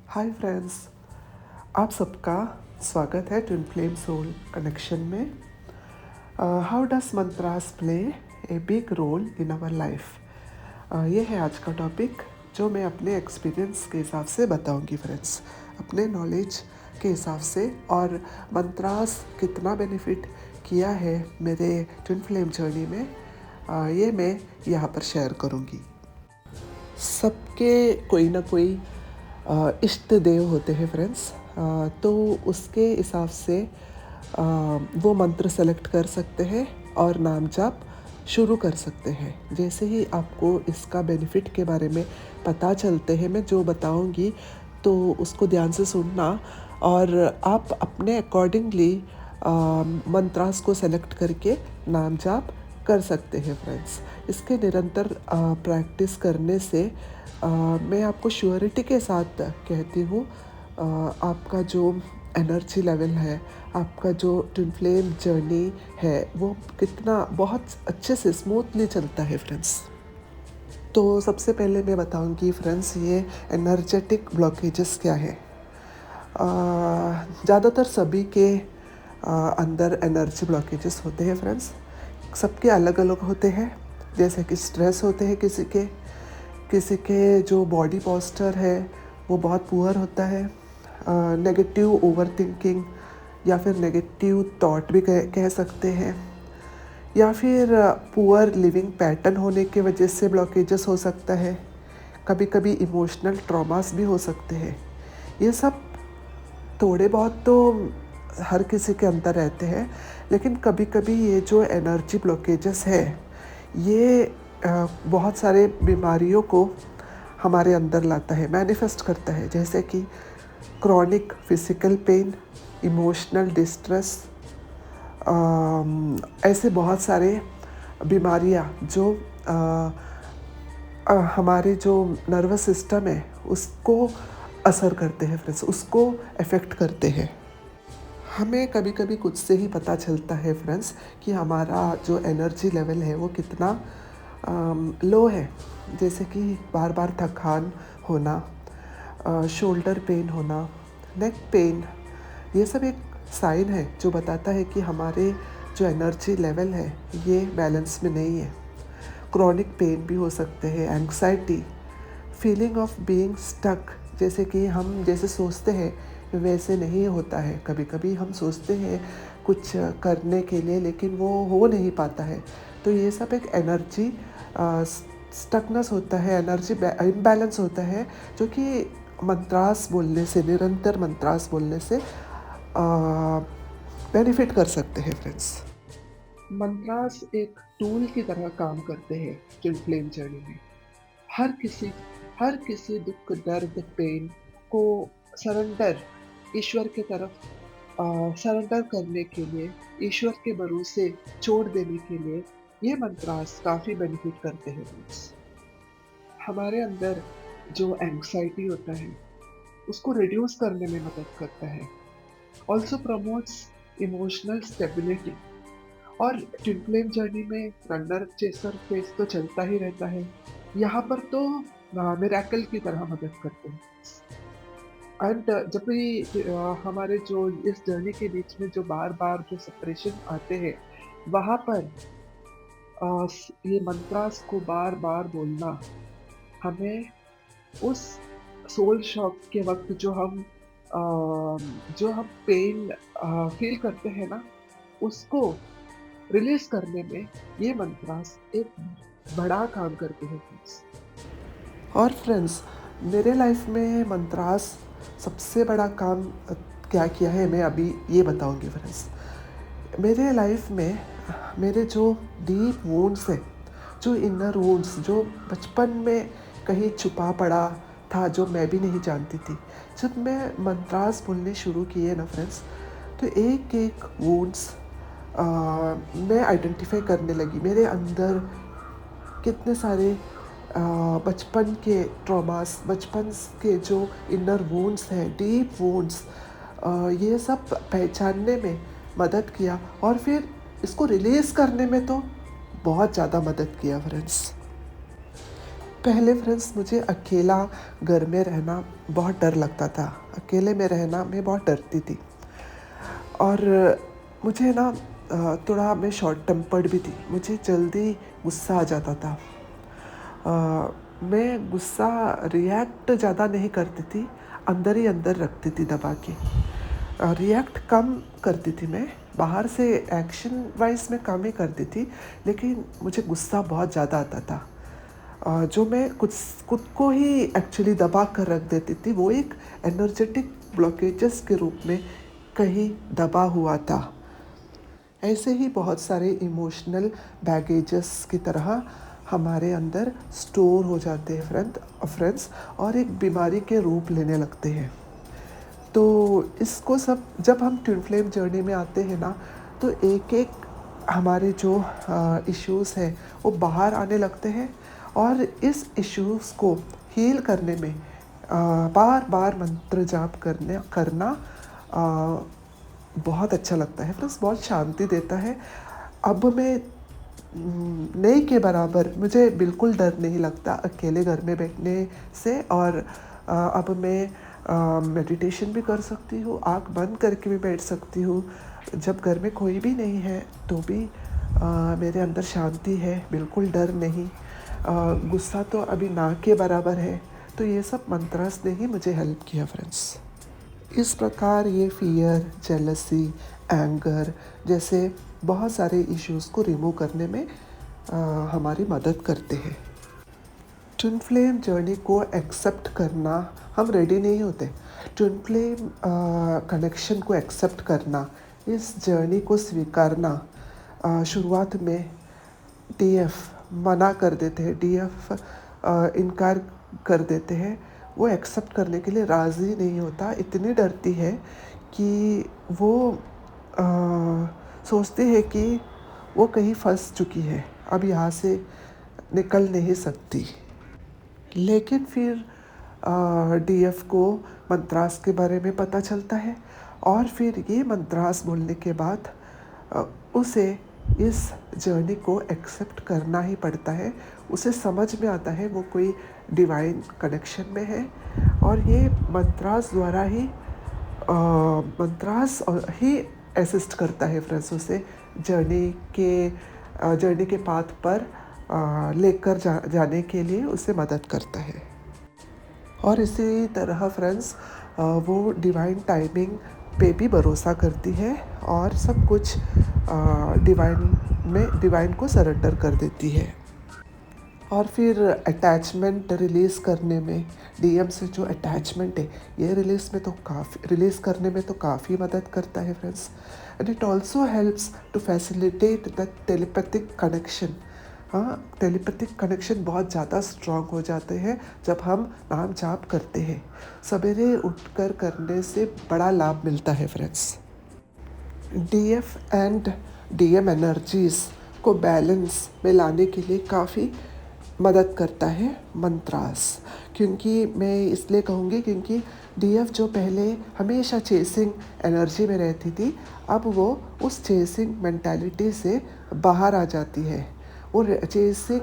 Hi friends, आप सबका स्वागत है ट्विन फ्लेम सोल कनेक्शन में। How does mantras play a big role in our life. ये है आज का टॉपिक जो मैं अपने एक्सपीरियंस के हिसाब से बताऊंगी फ्रेंड्स, अपने नॉलेज के हिसाब से। और मंत्रास कितना बेनिफिट किया है मेरे ट्विन फ्लेम जर्नी में, ये मैं यहाँ पर शेयर करूँगी। सबके कोई ना कोई इष्ट देव होते हैं फ्रेंड्स, तो उसके हिसाब से वो मंत्र सेलेक्ट कर सकते हैं और नाम जाप शुरू कर सकते हैं। जैसे ही आपको इसका बेनिफिट के बारे में पता चलते हैं, मैं जो बताऊंगी तो उसको ध्यान से सुनना और आप अपने अकॉर्डिंगली मंत्रास को सेलेक्ट करके नाम जाप कर सकते हैं फ्रेंड्स। इसके निरंतर प्रैक्टिस करने से मैं आपको श्योरिटी के साथ कहती हूँ, आपका जो एनर्जी लेवल है, आपका जो ट्विन फ्लेम जर्नी है, वो कितना बहुत अच्छे से स्मूथली चलता है फ्रेंड्स। तो सबसे पहले मैं बताऊंगी फ्रेंड्स, ये एनर्जेटिक ब्लॉकेजेस क्या है। ज़्यादातर सभी के अंदर एनर्जी ब्लॉकेजेस होते हैं फ्रेंड्स, सबके अलग अलग होते हैं। जैसे कि स्ट्रेस होते हैं किसी के जो बॉडी पोस्चर है वो बहुत पुअर होता है, नेगेटिव ओवर थिंकिंग या फिर नेगेटिव थॉट भी कह सकते हैं, या फिर पुअर लिविंग पैटर्न होने की वजह से ब्लॉकेजेस हो सकता है। कभी कभी इमोशनल ट्रॉमास भी हो सकते हैं। ये सब थोड़े बहुत तो हर किसी के अंदर रहते हैं, लेकिन कभी कभी ये जो एनर्जी ब्लॉकेजेस है ये बहुत सारे बीमारियों को हमारे अंदर लाता है, मैनिफेस्ट करता है। जैसे कि chronic physical pain, emotional distress, ऐसे बहुत सारे बीमारियां जो हमारे जो नर्वस सिस्टम है उसको असर करते हैं फ्रेंड्स, उसको अफेक्ट करते हैं। हमें कभी कभी खुद से ही पता चलता है फ्रेंड्स कि हमारा जो एनर्जी लेवल है वो कितना लो है। जैसे कि बार बार थकान होना, शोल्डर पेन होना, नेक पेन, ये सब एक साइन है जो बताता है कि हमारे जो एनर्जी लेवल है ये बैलेंस में नहीं है। क्रॉनिक पेन भी हो सकते हैं, anxiety, feeling of being stuck, जैसे कि हम जैसे सोचते हैं वैसे नहीं होता है। कभी कभी हम सोचते हैं कुछ करने के लिए लेकिन वो हो नहीं पाता है। तो ये सब एक एनर्जी स्टकनेस होता है, एनर्जी इम्बैलेंस होता है, जो कि मंत्रास बोलने से, निरंतर मंत्रास बोलने से बेनिफिट कर सकते हैं फ्रेंड्स। मंत्रास एक टूल की तरह काम करते हैं ट्विन फ्लेम जर्नी में। हर किसी हर किसी दुख, दर्द, पेन को सरेंडर ईश्वर की तरफ सरेंडर करने के लिए, ईश्वर के भरोसे छोड़ देने के लिए ये मंत्रास काफ़ी बेनिफिट करते हैं फ्रेंड्स। हमारे अंदर जो एंग्जाइटी होता है उसको रिड्यूस करने में मदद करता है। Also promotes emotional stability. और ट्विन फ्लेम जर्नी में रनर चेसर फेस तो चलता ही रहता है, यहाँ पर तो मिरेकल की तरह मदद करते हैं। एंड जब भी हमारे जो इस जर्नी के बीच में जो बार बार जो सेपरेशन आते हैं, वहाँ पर ये मंत्रास को बार बार बोलना हमें उस सोल शॉक के वक्त जो हम पेन फील करते हैं ना, उसको रिलीज करने में ये मंत्रास एक बड़ा काम करते हैं फ्रेंड्स। और फ्रेंड्स, मेरे लाइफ में मंत्रास सबसे बड़ा काम क्या किया है मैं अभी ये बताऊंगी फ्रेंड्स। मेरे लाइफ में मेरे जो डीप वुंड्स है, जो इनर वुंड्स जो बचपन में कहीं छुपा पड़ा था, जो मैं भी नहीं जानती थी, जब मैं मंत्रास बोलने शुरू किए ना फ्रेंड्स, तो एक एक वुंड्स मैं आइडेंटिफाई करने लगी। मेरे अंदर कितने सारे बचपन के ट्रॉमास, बचपन के जो इनर वुंड्स हैं, डीप वुंड्स, ये सब पहचानने में मदद किया और फिर इसको रिलीज़ करने में तो बहुत ज़्यादा मदद किया फ्रेंड्स। पहले फ्रेंड्स मुझे अकेला घर में रहना बहुत डर लगता था। अकेले में रहना मैं बहुत डरती थी। और मुझे ना थोड़ा मैं शॉर्ट टेम्पर्ड भी थी। मुझे जल्दी गुस्सा आ जाता था। मैं गुस्सा रिएक्ट ज़्यादा नहीं करती थी, अंदर ही अंदर रखती थी दबा के। रिएक्ट कम करती थी मैं, बाहर से एक्शन वाइज में कम ही करती थी, लेकिन मुझे गुस्सा बहुत ज़्यादा आता था। जो मैं खुद को ही एक्चुअली दबा कर रख देती थी, वो एक एनर्जेटिक ब्लॉकेजेस के रूप में कहीं दबा हुआ था। ऐसे ही बहुत सारे इमोशनल बैगेजेस की तरह हमारे अंदर स्टोर हो जाते हैं फ्रेंड्स, और एक बीमारी के रूप लेने लगते हैं। तो इसको सब जब हम ट्विन फ्लेम जर्नी में आते हैं ना, तो एक एक हमारे जो इश्यूज़ हैं वो बाहर आने लगते हैं। और इस इश्यूज़ को हील करने में बार बार मंत्र जाप करना बहुत अच्छा लगता है फ्रेंड्स, बहुत शांति देता है। अब मैं नहीं के बराबर मुझे बिल्कुल डर नहीं लगता अकेले घर में बैठने से। और अब मैं मेडिटेशन भी कर सकती हूँ, आँख बंद करके भी बैठ सकती हूँ। जब घर में कोई भी नहीं है तो भी मेरे अंदर शांति है, बिल्कुल डर नहीं। गुस्सा तो अभी ना के बराबर है। तो ये सब मंत्रास ने ही मुझे हेल्प किया फ्रेंड्स। इस प्रकार ये फियर, जेलसी, एंगर जैसे बहुत सारे इश्यूज़ को रिमूव करने में हमारी मदद करते हैं। ट्विन फ्लेम जर्नी को एक्सेप्ट करना, हम रेडी नहीं होते। ट्विन फ्लेम कनेक्शन को एक्सेप्ट करना, इस जर्नी को स्वीकारना, शुरुआत में डीएफ मना कर देते हैं, डीएफ इनकार कर देते हैं। वो एक्सेप्ट करने के लिए राज़ी नहीं होता, इतनी डरती है कि वो सोचती है कि वो कहीं फंस चुकी है, अब यहाँ से निकल नहीं सकती। लेकिन फिर डीएफ को मंत्रास के बारे में पता चलता है, और फिर ये मंत्रास बोलने के बाद उसे इस जर्नी को एक्सेप्ट करना ही पड़ता है। उसे समझ में आता है वो कोई डिवाइन कनेक्शन में है, और ये मंत्रास द्वारा ही मंत्रास ही असिस्ट करता है फ्रेंड्स उसे जर्नी के पाथ पर लेकर जाने के लिए उसे मदद करता है। और इसी तरह फ्रेंड्स वो डिवाइन टाइमिंग पे भी भरोसा करती है, और सब कुछ डिवाइन को सरेंडर कर देती है। और फिर अटैचमेंट रिलीज़ करने में, डीएम से जो अटैचमेंट है ये रिलीज़ करने में तो काफ़ी मदद करता है friends. And it also helps to facilitate the telepathic connection. हाँ, टेलीपैथिक कनेक्शन बहुत ज़्यादा स्ट्रॉन्ग हो जाते हैं जब हम नाम जाप करते हैं। सवेरे उठकर करने से बड़ा लाभ मिलता है friends. DF and DM energies को बैलेंस में लाने के लिए काफ़ी मदद करता है मंत्रास। क्योंकि मैं इसलिए कहूँगी क्योंकि डीएफ जो पहले हमेशा चेसिंग एनर्जी में रहती थी, अब वो उस चेसिंग मेंटालिटी से बाहर आ जाती है। वो चेसिंग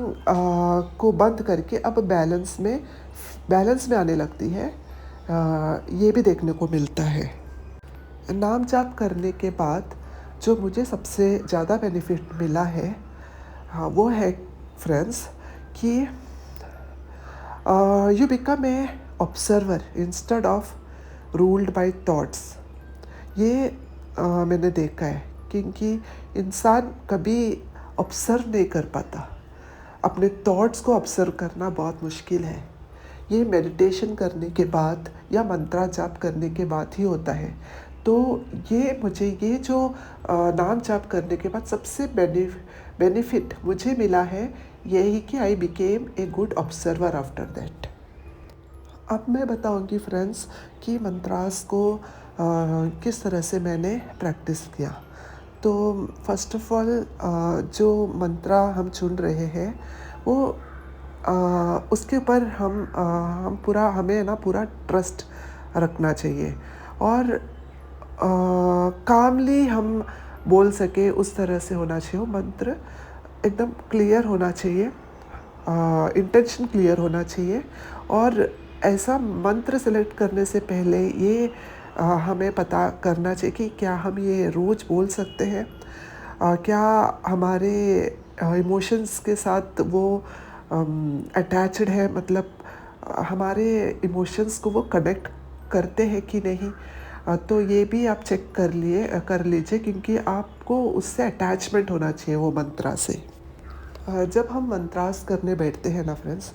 को बंद करके अब बैलेंस में आने लगती है। ये भी देखने को मिलता है। नाम जाप करने के बाद जो मुझे सबसे ज़्यादा बेनिफिट मिला है, हाँ, वो है फ्रेंड्स कि you become a observer instead of ruled by thoughts. ये मैंने देखा है, क्योंकि इंसान कभी ऑब्जर्व नहीं कर पाता। अपने थॉट्स को ऑब्जर्व करना बहुत मुश्किल है। ये मेडिटेशन करने के बाद या मंत्रा जाप करने के बाद ही होता है। तो ये जो नाम जाप करने के बाद सबसे बेनिफिट मुझे मिला है यही कि I became a good observer after that. अब मैं बताऊंगी फ्रेंड्स कि मंत्रास को किस तरह से मैंने प्रैक्टिस किया। तो फर्स्ट ऑफ ऑल जो मंत्रा हम चुन रहे हैं वो उसके ऊपर हमें पूरा ट्रस्ट रखना चाहिए, और कामली हम बोल सके उस तरह से होना चाहिए। वो मंत्र एकदम क्लियर होना चाहिए, इंटेंशन क्लियर होना चाहिए। और ऐसा मंत्र सेलेक्ट करने से पहले ये हमें पता करना चाहिए कि क्या हम ये रोज़ बोल सकते हैं, क्या हमारे इमोशंस के साथ वो अटैच्ड है, मतलब हमारे इमोशंस को वो कनेक्ट करते हैं कि नहीं। तो ये भी आप चेक कर लीजिए, क्योंकि आपको उससे अटैचमेंट होना चाहिए वो मंत्रा से। जब हम मंत्रास करने बैठते हैं ना फ्रेंड्स,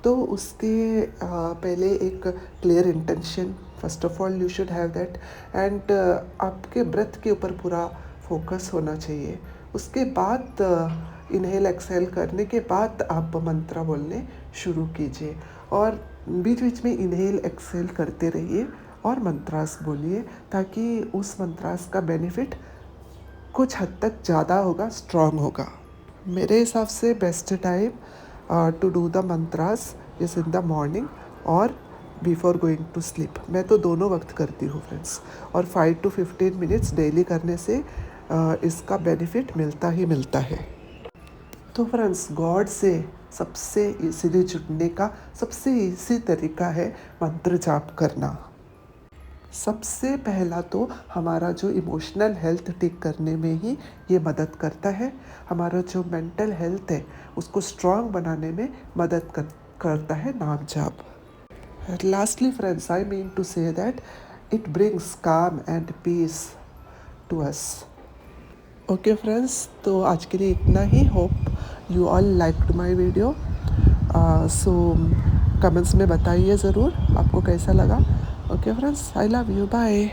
तो उसके पहले एक clear intention, first of all you should have that, and आपके ब्रेथ के ऊपर पूरा फोकस होना चाहिए। उसके बाद इनहेल एक्सहेल करने के बाद आप मंत्र बोलने शुरू कीजिए, और बीच बीच में इनहेल एक्सहेल करते रहिए और मंत्रास बोलिए, ताकि उस मंत्रास का बेनिफिट कुछ हद तक ज़्यादा होगा, स्ट्रॉन्ग होगा। मेरे हिसाब से best time to do the mantras is in the morning और बिफोर गोइंग टू स्लीप। मैं तो दोनों वक्त करती हूँ फ्रेंड्स, और 5 to 15 मिनट्स डेली करने से इसका बेनिफिट मिलता ही मिलता है। तो फ्रेंड्स, गॉड से सबसे इजीली जुड़ने का सबसे इजी तरीका है मंत्र जाप करना। सबसे पहला तो हमारा जो इमोशनल हेल्थ ठीक करने में ही ये मदद करता है। हमारा जो मेंटल हेल्थ है उसको स्ट्रॉन्ग बनाने में मदद करता है नाम जाप। Lastly friends, I mean to say that it brings calm and peace to us. Okay friends, तो आज के लिए इतना ही। Hope you all liked my video. So comments में बताइए ज़रूर आपको कैसा लगा। Okay friends, I love you, bye.